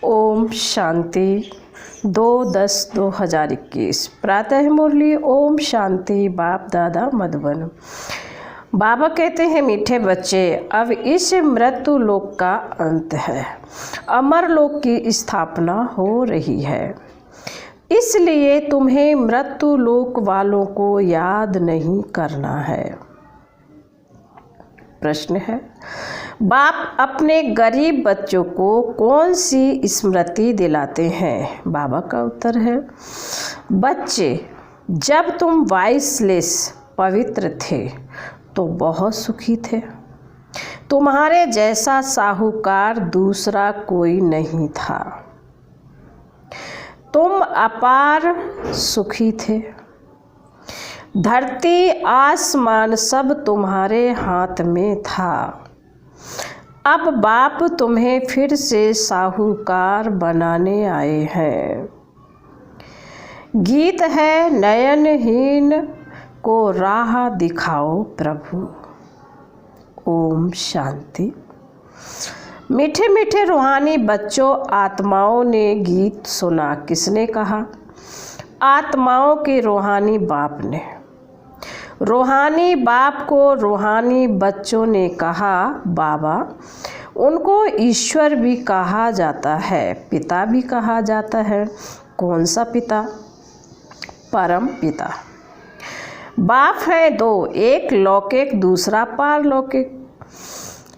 ओम शांति 2/10/2021 प्रातः मुरली। ओम शांति। बाप दादा मधुबन। बाबा कहते हैं, मीठे बच्चे, अब इस मृत्यु लोक का अंत है, अमर लोक की स्थापना हो रही है। इसलिए तुम्हें मृत्यु लोक वालों को याद नहीं करना है। प्रश्न है, बाप अपने गरीब बच्चों को कौन सी स्मृति दिलाते हैं? बाबा का उत्तर है, बच्चे, जब तुम वाइसलेस पवित्र थे तो बहुत सुखी थे। तुम्हारे जैसा साहूकार दूसरा कोई नहीं था। तुम अपार सुखी थे। धरती आसमान सब तुम्हारे हाथ में था। अब बाप तुम्हें फिर से साहूकार बनाने आए हैं। गीत है, नयनहीन को राह दिखाओ प्रभु। ओम शांति। मीठे मीठे रूहानी बच्चों, आत्माओं ने गीत सुना। किसने कहा? आत्माओं के रूहानी बाप ने। रूहानी बाप को रूहानी बच्चों ने कहा, बाबा, उनको ईश्वर भी कहा जाता है, पिता भी कहा जाता है। कौन सा पिता? परम पिता। बाप है दो, एक लौकिक, दूसरा पारलौकिक।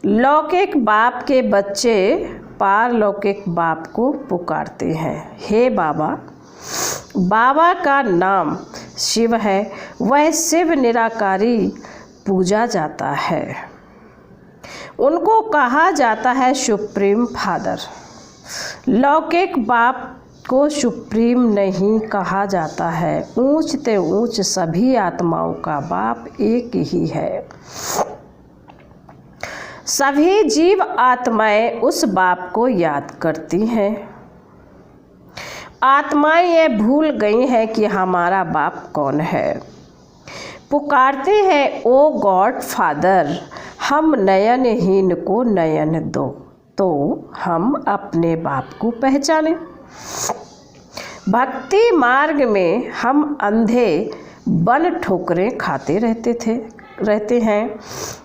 लौकिक बाप के बच्चे पारलौकिक बाप को पुकारते हैं, हे बाबा। बाबा का नाम शिव है, वह शिव निराकारी पूजा जाता है। उनको कहा जाता है सुप्रीम फादर। लौकिक बाप को सुप्रीम नहीं कहा जाता है। ऊंच ते ऊंच सभी आत्माओं का बाप एक ही है। सभी जीव आत्माएं उस बाप को याद करती हैं। आत्माएं ये भूल गई हैं कि हमारा बाप कौन है। पुकारते हैं, ओ गॉड फादर, हम नयनहीन को नयन दो, तो हम अपने बाप को पहचाने। भक्ति मार्ग में हम अंधे बन ठोकरें खाते रहते हैं।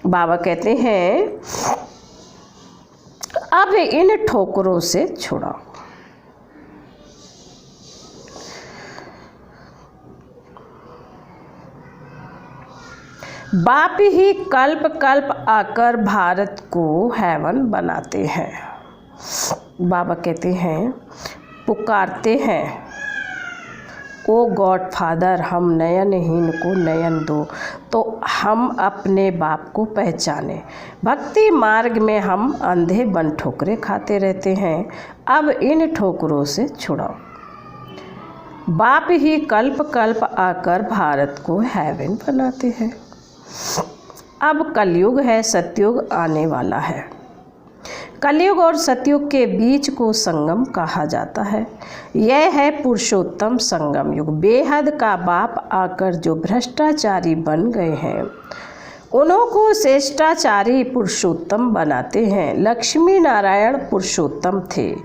बाबा कहते हैं, अब इन ठोकरों से छुड़ाओ। बाप ही कल्प कल्प आकर भारत को हेवन बनाते हैं। बाबा कहते हैं, पुकारते हैं, ओ गॉड फादर, हम नयनहीन को नयन दो, तो हम अपने बाप को पहचाने। भक्ति मार्ग में हम अंधे बन ठोकरे खाते रहते हैं। अब इन ठोकरों से छुड़ाओ। बाप ही कल्प कल्प आकर भारत को हेवन बनाते हैं। अब कलयुग है, सतयुग आने वाला है। कलयुग और सतयुग के बीच को संगम कहा जाता है। यह है पुरुषोत्तम संगम युग। बेहद का बाप आकर जो भ्रष्टाचारी बन गए हैं, उन्हों को श्रेष्ठाचारी पुरुषोत्तम बनाते हैं। लक्ष्मी नारायण पुरुषोत्तम थे।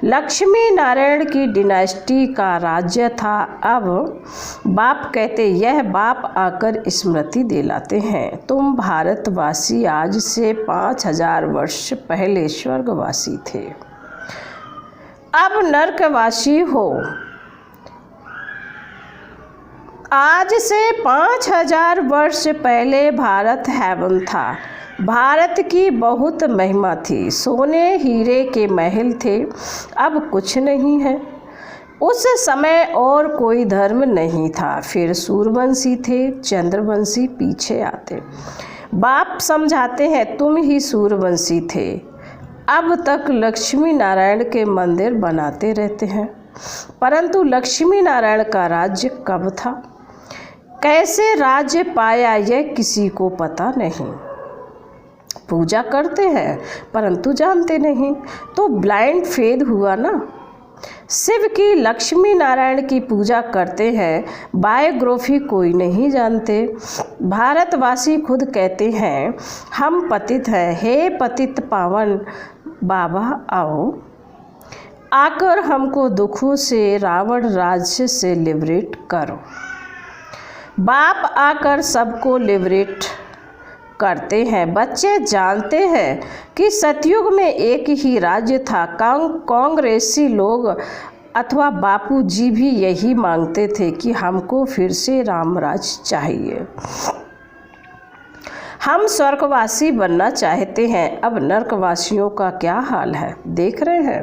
लक्ष्मी नारायण की डिनास्टी का राज्य था। अब बाप कहते, यह बाप आकर स्मृति दिलाते हैं, तुम भारतवासी आज से 5000 वर्ष पहले स्वर्गवासी थे, अब नरकवासी हो। आज से 5000 वर्ष पहले भारत हेवन था। भारत की बहुत महिमा थी। सोने हीरे के महल थे, अब कुछ नहीं है। उस समय और कोई धर्म नहीं था। फिर सूर्यवंशी थे, चंद्रवंशी पीछे आते। बाप समझाते हैं, तुम ही सूर्यवंशी थे। अब तक लक्ष्मी नारायण के मंदिर बनाते रहते हैं, परंतु लक्ष्मी नारायण का राज्य कब था, कैसे राज्य पाया, यह किसी को पता नहीं। पूजा करते हैं परंतु जानते नहीं, तो ब्लाइंड फेथ हुआ ना। शिव की, लक्ष्मी नारायण की पूजा करते हैं, बायोग्राफी कोई नहीं जानते। भारतवासी खुद कहते हैं, हम पतित हैं, हे पतित पावन बाबा आओ। आकर हमको दुखों से रावण राज्य से लिबरेट करो। बाप आकर सबको लिबरेट करते हैं। बच्चे जानते हैं कि सतयुग में एक ही राज्य था। कांग्रेसी लोग अथवा बापूजी भी यही मांगते थे कि हमको फिर से रामराज चाहिए। हम स्वर्गवासी बनना चाहते हैं। अब नरकवासियों का क्या हाल है देख रहे हैं।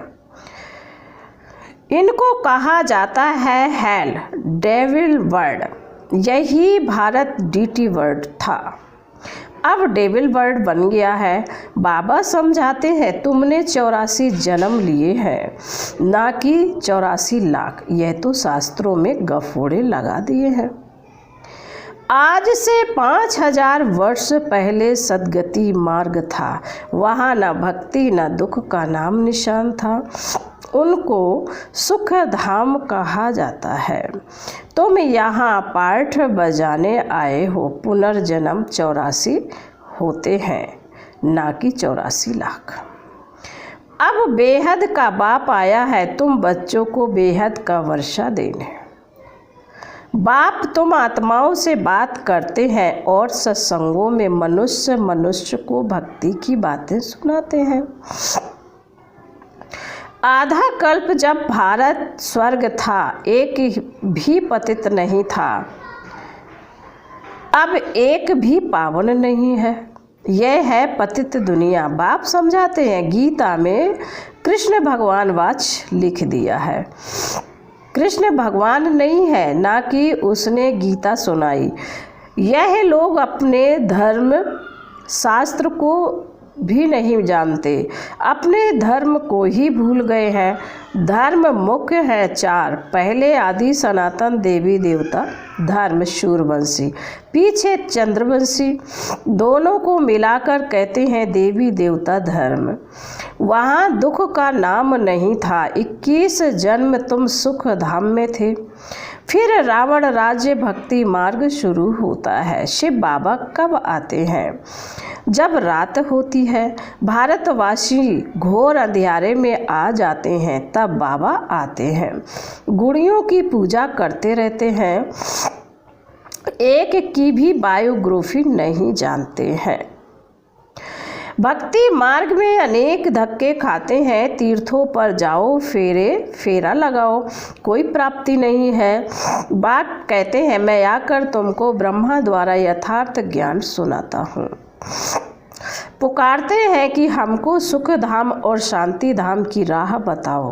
इनको कहा जाता है हेल, डेविल वर्ड। यही भारत डीटी वर्ड था, अब डेविल वर्ड बन गया है। बाबा समझाते हैं तुमने 84 जन्म लिए हैं, ना कि 84 लाख। यह तो शास्त्रों में गफोड़े लगा दिए हैं। आज से 5000 वर्ष पहले सदगति मार्ग था। वहाँ न भक्ति न दुख का नाम निशान था। उनको सुख धाम कहा जाता है। तुम यहाँ पाठ बजाने आए हो। पुनर्जन्म 84 होते हैं, ना कि 84 लाख। अब बेहद का बाप आया है तुम बच्चों को बेहद का वर्षा देने। बाप तुम आत्माओं से बात करते हैं और सत्संगों में मनुष्य को भक्ति की बातें सुनाते हैं। आधा कल्प जब भारत स्वर्ग था, एक भी पतित नहीं था। अब एक भी पावन नहीं है। यह है पतित दुनिया। बाप समझाते हैं गीता में कृष्ण भगवान वाच लिख दिया है। कृष्ण भगवान नहीं है, ना कि उसने गीता सुनाई। यह लोग अपने धर्म शास्त्र को भी नहीं जानते, अपने धर्म को ही भूल गए हैं। धर्म मुख्य है 4। पहले आदि सनातन देवी देवता धर्म सूर्यवंशी, पीछे चंद्रवंशी। दोनों को मिलाकर कहते हैं देवी देवता धर्म। वहाँ दुख का नाम नहीं था। 21 जन्म तुम सुख धाम में थे। फिर रावण राज्य भक्ति मार्ग शुरू होता है। शिव बाबा कब आते हैं? जब रात होती है, भारतवासी घोर अंधियारे में आ जाते हैं, तब बाबा आते हैं। गुड़ियों की पूजा करते रहते हैं, एक की भी बायोग्राफी नहीं जानते हैं। भक्ति मार्ग में अनेक धक्के खाते हैं। तीर्थों पर जाओ, फेरा लगाओ, कोई प्राप्ति नहीं है। बाप कहते हैं मैं आकर तुमको ब्रह्मा द्वारा यथार्थ ज्ञान सुनाता हूँ। पुकारते हैं कि हमको सुख धाम और शांति धाम की राह बताओ।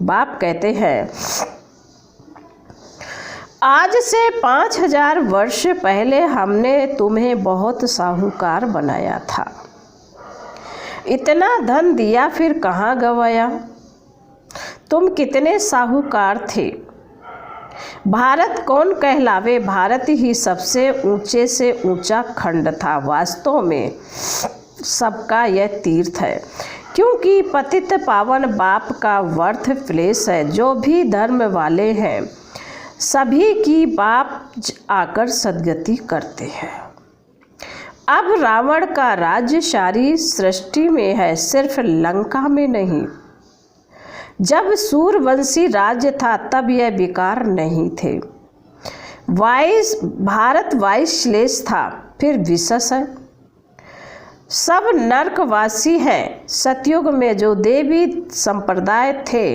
बाप कहते हैं आज से 5000 वर्ष पहले हमने तुम्हें बहुत साहूकार बनाया था। इतना धन दिया फिर कहाँ गवाया? तुम कितने साहूकार थे? भारत कौन कहलावे? भारत ही सबसे ऊंचे से ऊंचा खंड था। वास्तव में सबका यह तीर्थ है, क्योंकि पतित पावन बाप का वर्थ प्लेस है। जो भी धर्म वाले हैं सभी की बाप आकर सदगति करते हैं। अब रावण का राज्य सारी सृष्टि में है, सिर्फ लंका में नहीं। जब सूर्यवंशी राज्य था तब यह विकार नहीं थे। भारत वाइसलेस था, फिर विशेष है। सब नरकवासी हैं। सतयुग में जो देवी संप्रदाय थे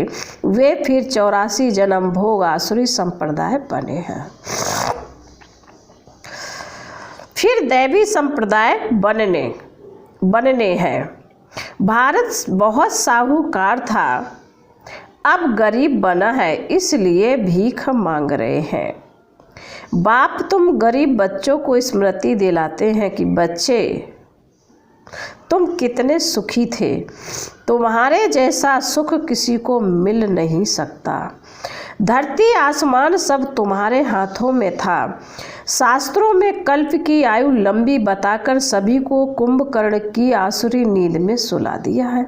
वे फिर 84 जन्म भोग आसुरी संप्रदाय बने हैं। फिर देवी संप्रदाय बनने हैं। भारत बहुत साहूकार था, अब गरीब बना है, इसलिए भीख मांग रहे हैं। बाप तुम गरीब बच्चों को स्मृति दिलाते हैं कि बच्चे तुम कितने सुखी थे। तुम्हारे जैसा सुख किसी को मिल नहीं सकता। धरती आसमान सब तुम्हारे हाथों में था। शास्त्रों में कल्प की आयु लंबी बताकर सभी को कुंभकर्ण की आसुरी नींद में सुला दिया है।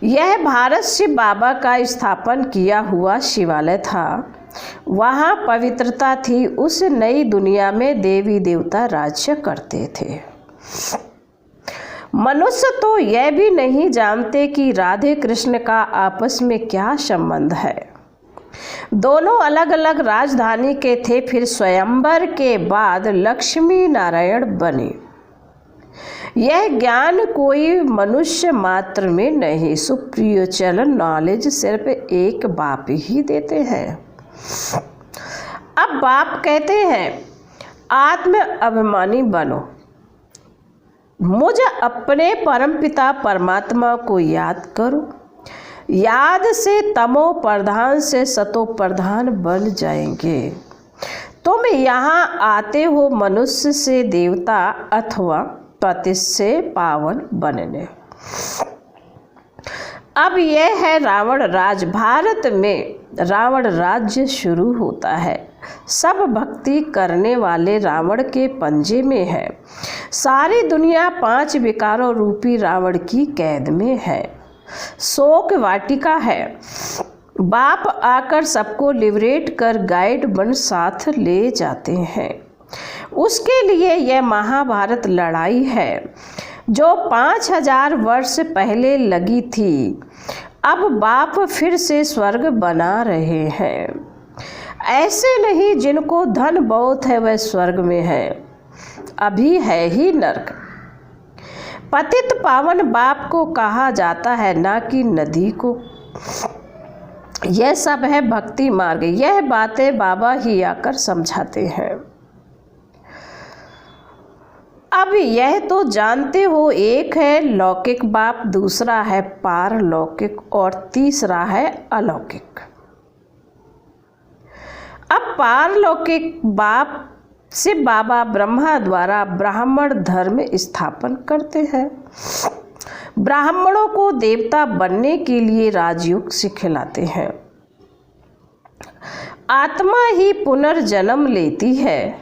यह भारत शिव बाबा का स्थापन किया हुआ शिवालय था। वहाँ पवित्रता थी। उस नई दुनिया में देवी देवता राज्य करते थे। मनुष्य तो यह भी नहीं जानते कि राधे कृष्ण का आपस में क्या संबंध है। दोनों अलग अलग राजधानी के थे, फिर स्वयंवर के बाद लक्ष्मी नारायण बने। यह ज्ञान कोई मनुष्य मात्र में नहीं, सुप्रिचुअल नॉलेज सिर्फ एक बाप ही देते हैं। अब बाप कहते हैं आत्म अभिमानी बनो, मुझ अपने परमपिता परमात्मा को याद करो। याद से तमो प्रधान से सतो प्रधान बन जाएंगे। तुम यहाँ आते हो मनुष्य से देवता अथवा पति से पावन बनने। अब यह है रावण राज। भारत में रावण राज्य शुरू होता है। सब भक्ति करने वाले रावण के पंजे में है। सारी दुनिया 5 विकारों रूपी रावण की कैद में है। शोक वाटिका है। बाप आकर सबको लिबरेट कर गाइड बन साथ ले जाते हैं। उसके लिए यह महाभारत लड़ाई है जो 5000 वर्ष पहले लगी थी। अब बाप फिर से स्वर्ग बना रहे हैं। ऐसे नहीं जिनको धन बहुत है वह स्वर्ग में है, अभी है ही नर्क। पतित पावन बाप को कहा जाता है, ना कि नदी को। यह सब है भक्ति मार्ग। यह बातें बाबा ही आकर समझाते हैं। अब यह तो जानते हो, एक है लौकिक बाप, दूसरा है पारलौकिक और तीसरा है अलौकिक। अब पारलौकिक बाप से बाबा ब्रह्मा द्वारा ब्राह्मण धर्म स्थापन करते हैं। ब्राह्मणों को देवता बनने के लिए राजयोग सिखलाते हैं। आत्मा ही पुनर्जन्म लेती है।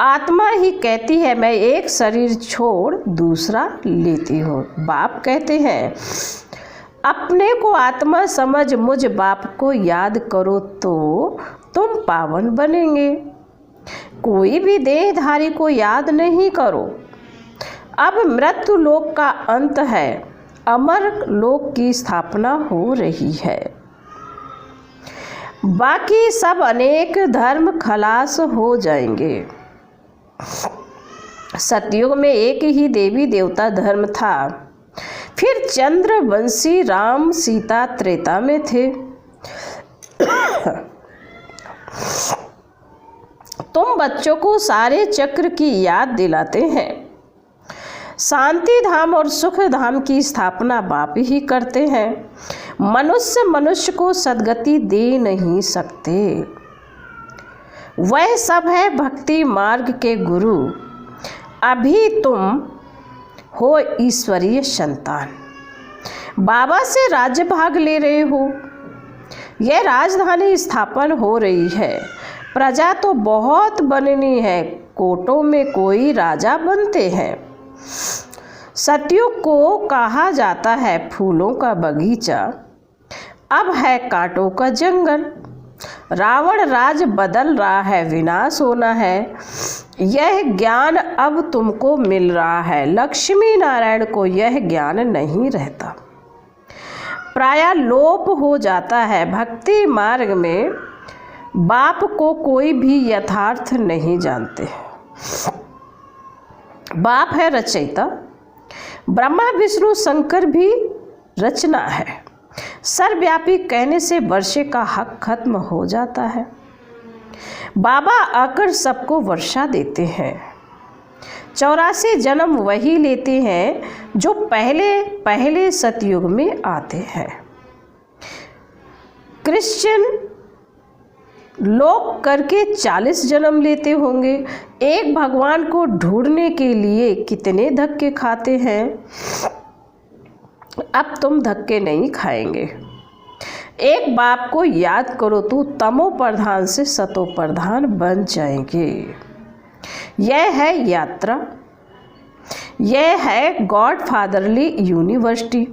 आत्मा ही कहती है मैं एक शरीर छोड़ दूसरा लेती हूँ। बाप कहते हैं अपने को आत्मा समझ मुझ बाप को याद करो तो तुम पावन बनेंगे। कोई भी देहधारी को याद नहीं करो। अब मृत्यु लोक का अंत है, अमर लोक की स्थापना हो रही है। बाकी सब अनेक धर्म खलास हो जाएंगे। सतयुग में एक ही देवी देवता धर्म था। फिर चंद्रवंशी राम सीता त्रेता में थे। तुम बच्चों को सारे चक्र की याद दिलाते हैं। शांति धाम और सुख धाम की स्थापना बाप ही करते हैं। मनुष्य को सद्गति दे नहीं सकते। वह सब है भक्ति मार्ग के गुरु। अभी तुम हो ईश्वरीय संतान। बाबा से राज्य भाग ले रहे हो। यह राजधानी स्थापन हो रही है। प्रजा तो बहुत बननी है। कोटों में कोई राजा बनते हैं। सतयुग को कहा जाता है फूलों का बगीचा, अब है कांटों का जंगल। रावण राज बदल रहा है, विनाश होना है। यह ज्ञान अब तुमको मिल रहा है। लक्ष्मी नारायण को यह ज्ञान नहीं रहता, प्रायः लोप हो जाता है। भक्ति मार्ग में बाप को कोई भी यथार्थ नहीं जानते। बाप है रचयिता। ब्रह्मा विष्णु शंकर भी रचना है। सर्वव्यापी कहने से वर्षे का हक खत्म हो जाता है। बाबा आकर सबको वर्षा देते हैं। 84 जन्म वही लेते हैं जो पहले सतयुग में आते हैं। क्रिश्चियन लोग करके 40 जन्म लेते होंगे। एक भगवान को ढूंढने के लिए कितने धक्के खाते हैं। अब तुम धक्के नहीं खाएंगे। एक बाप को याद करो तो तमो प्रधान से सतो प्रधान बन जाएंगे। यह है यात्रा। यह है गॉड फादरली यूनिवर्सिटी।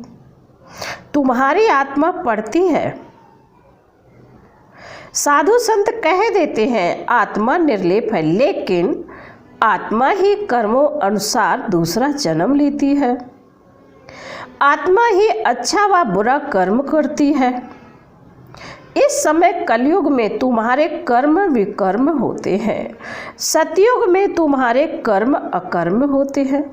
तुम्हारी आत्मा पढ़ती है। साधु संत कह देते हैं आत्मा निर्लेप है, लेकिन आत्मा ही कर्मों अनुसार दूसरा जन्म लेती है। आत्मा ही अच्छा व बुरा कर्म करती है। इस समय कलयुग में तुम्हारे कर्म विकर्म होते हैं, सतयुग में तुम्हारे कर्म अकर्म होते हैं।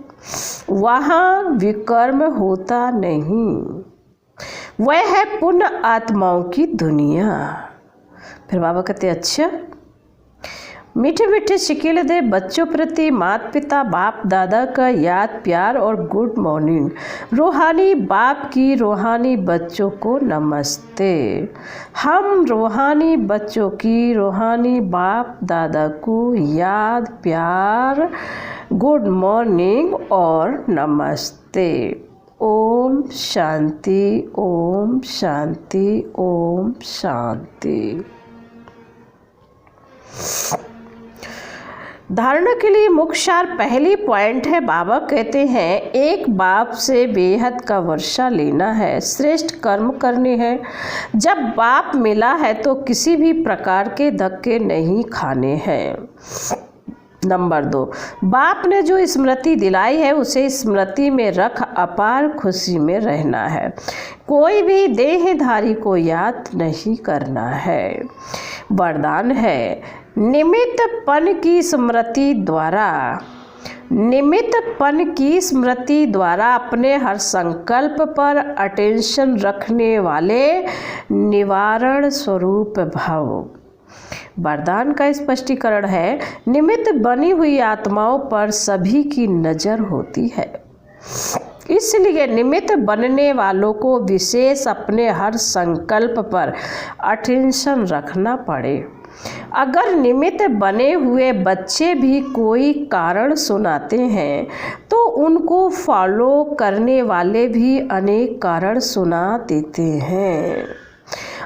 वहाँ विकर्म होता नहीं, वह है पुण्य आत्माओं की दुनिया। फिर बाबा कहते अच्छा, मीठे मीठे शिकिल दे बच्चों प्रति माता पिता बाप दादा का याद प्यार और गुड मॉर्निंग। रूहानी बाप की रूहानी बच्चों को नमस्ते। हम रूहानी बच्चों की रूहानी बाप दादा को याद प्यार गुड मॉर्निंग और नमस्ते। ओम शांति, ओम शांति, ओम शांति। धारणा के लिए मुख्य सार पहली पॉइंट है, बाबा कहते हैं एक बाप से बेहद का वर्षा लेना है, श्रेष्ठ कर्म करने हैं। जब बाप मिला है तो किसी भी प्रकार के धक्के नहीं खाने हैं। नंबर 2, बाप ने जो स्मृति दिलाई है उसे स्मृति में रख अपार खुशी में रहना है। कोई भी देहधारी को याद नहीं करना है। वरदान है, निमित्तपन की स्मृति द्वारा अपने हर संकल्प पर अटेंशन रखने वाले निवारण स्वरूप भव। वरदान का स्पष्टीकरण है, निमित्त बनी हुई आत्माओं पर सभी की नज़र होती है, इसलिए निमित्त बनने वालों को विशेष अपने हर संकल्प पर अटेंशन रखना पड़े। अगर निमित्त बने हुए बच्चे भी कोई कारण सुनाते हैं तो उनको फॉलो करने वाले भी अनेक कारण सुना देते हैं।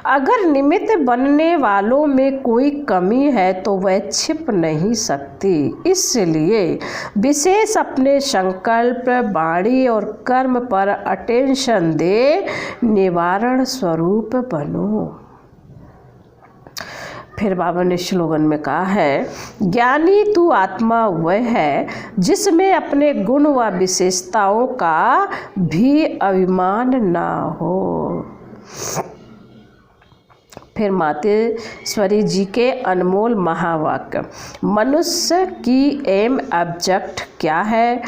अगर निमित्त बनने वालों में कोई कमी है तो वह छिप नहीं सकती, इसलिए विशेष अपने संकल्प वाणी और कर्म पर अटेंशन दे निवारण स्वरूप बनो। फिर बाबा ने स्लोगन में कहा है, ज्ञानी तू आत्मा वह है जिसमें अपने गुण व विशेषताओं का भी अभिमान ना हो। फिर मातेश्वरी जी के अनमोल महावाक्य, मनुष्य की एम ऑब्जेक्ट क्या है,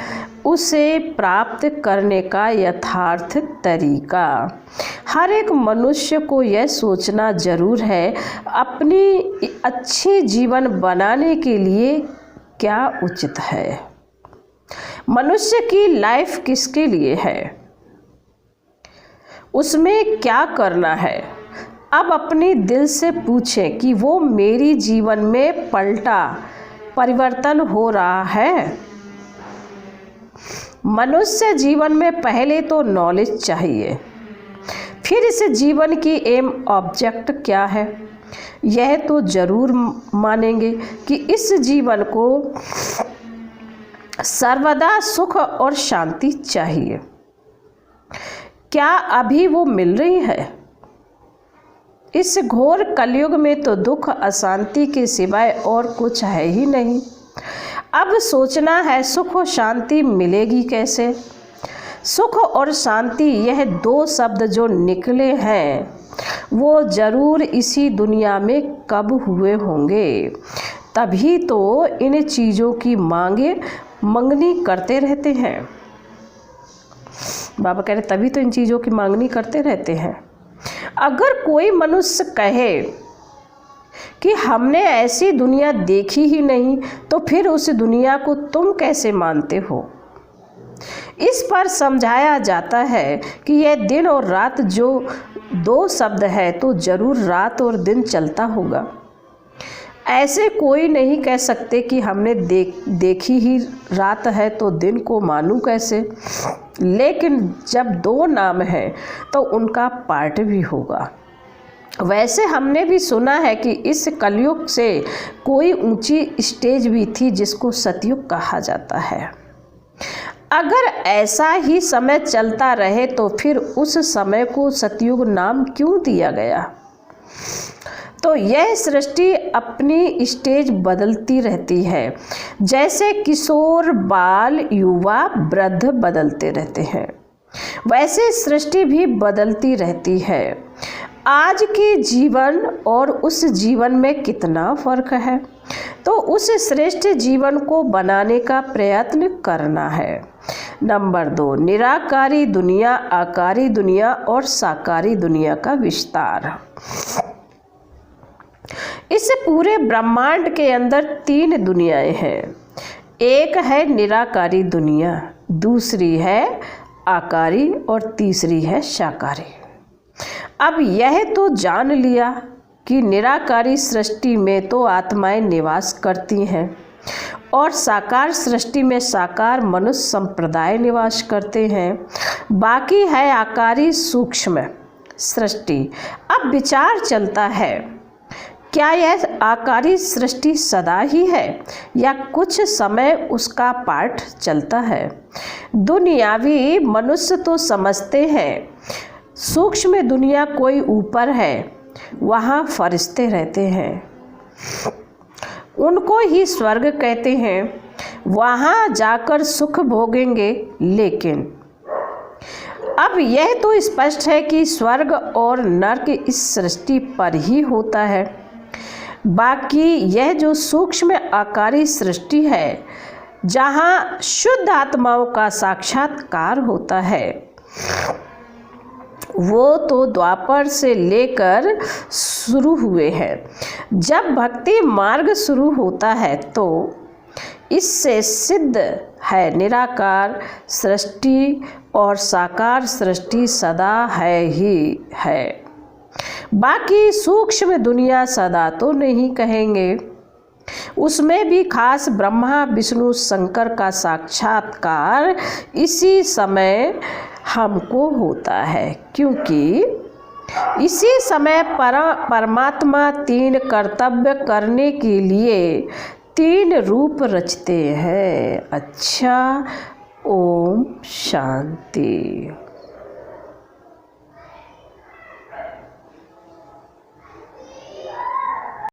उसे प्राप्त करने का यथार्थ तरीका। हर एक मनुष्य को यह सोचना जरूर है, अपनी अच्छी जीवन बनाने के लिए क्या उचित है। मनुष्य की लाइफ किसके लिए है, उसमें क्या करना है। अब अपने दिल से पूछें कि वो मेरी जीवन में परिवर्तन हो रहा है। मनुष्य जीवन में पहले तो नॉलेज चाहिए, फिर इस जीवन की एम ऑब्जेक्ट क्या है। यह तो जरूर मानेंगे कि इस जीवन को सर्वदा सुख और शांति चाहिए। क्या अभी वो मिल रही है? इस घोर कलयुग में तो दुख अशांति के सिवाय और कुछ है ही नहीं। अब सोचना है सुख और शांति मिलेगी कैसे। सुख और शांति यह दो शब्द जो निकले हैं वो जरूर इसी दुनिया में कब हुए होंगे, तभी तो इन चीज़ों की मंगनी करते रहते हैं। बाबा कह रहे तभी तो इन चीज़ों की मांगनी करते रहते हैं। अगर कोई मनुष्य कहे कि हमने ऐसी दुनिया देखी ही नहीं, तो फिर उस दुनिया को तुम कैसे मानते हो। इस पर समझाया जाता है कि यह दिन और रात जो दो शब्द है तो जरूर रात और दिन चलता होगा। ऐसे कोई नहीं कह सकते कि हमने देखी ही रात है तो दिन को मानूं कैसे। लेकिन जब दो नाम हैं तो उनका पार्ट भी होगा। वैसे हमने भी सुना है कि इस कलयुग से कोई ऊंची स्टेज भी थी जिसको सतयुग कहा जाता है। अगर ऐसा ही समय चलता रहे तो फिर उस समय को सतयुग नाम क्यों दिया गया। तो यह सृष्टि अपनी स्टेज बदलती रहती है, जैसे किशोर बाल युवा वृद्ध बदलते रहते हैं। वैसे सृष्टि भी बदलती रहती है। आज के जीवन और उस जीवन में कितना फर्क है, तो उस श्रेष्ठ जीवन को बनाने का प्रयत्न करना है। नंबर 2, निराकारी दुनिया, आकारी दुनिया और साकारी दुनिया का विस्तार। इस पूरे ब्रह्मांड के अंदर 3 दुनियाएं हैं। एक है निराकारी दुनिया, दूसरी है आकारी और तीसरी है साकारी। अब यह तो जान लिया कि निराकारी सृष्टि में तो आत्माएं निवास करती हैं और साकार सृष्टि में साकार मनुष्य संप्रदाय निवास करते हैं। बाकी है आकारी सूक्ष्म सृष्टि। अब विचार चलता है, क्या यह आकारी सृष्टि सदा ही है या कुछ समय उसका पाठ चलता है? दुनियावी मनुष्य तो समझते हैं सूक्ष्म दुनिया कोई ऊपर है, वहाँ फरिश्ते रहते हैं, उनको ही स्वर्ग कहते हैं, वहाँ जाकर सुख भोगेंगे। लेकिन अब यह तो स्पष्ट है कि स्वर्ग और नरक इस सृष्टि पर ही होता है। बाकी यह जो सूक्ष्म आकारी सृष्टि है, जहाँ शुद्ध आत्माओं का साक्षात्कार होता है, वो तो द्वापर से लेकर शुरू हुए हैं। जब भक्ति मार्ग शुरू होता है तो इससे सिद्ध है निराकार सृष्टि और साकार सृष्टि सदा है ही है। बाकी सूक्ष्म दुनिया सदा तो नहीं कहेंगे, उसमें भी खास ब्रह्मा विष्णु शंकर का साक्षात्कार इसी समय हमको होता है, क्योंकि इसी समय परमात्मा 3 कर्तव्य करने के लिए 3 रूप रचते हैं। अच्छा, ओम शांति।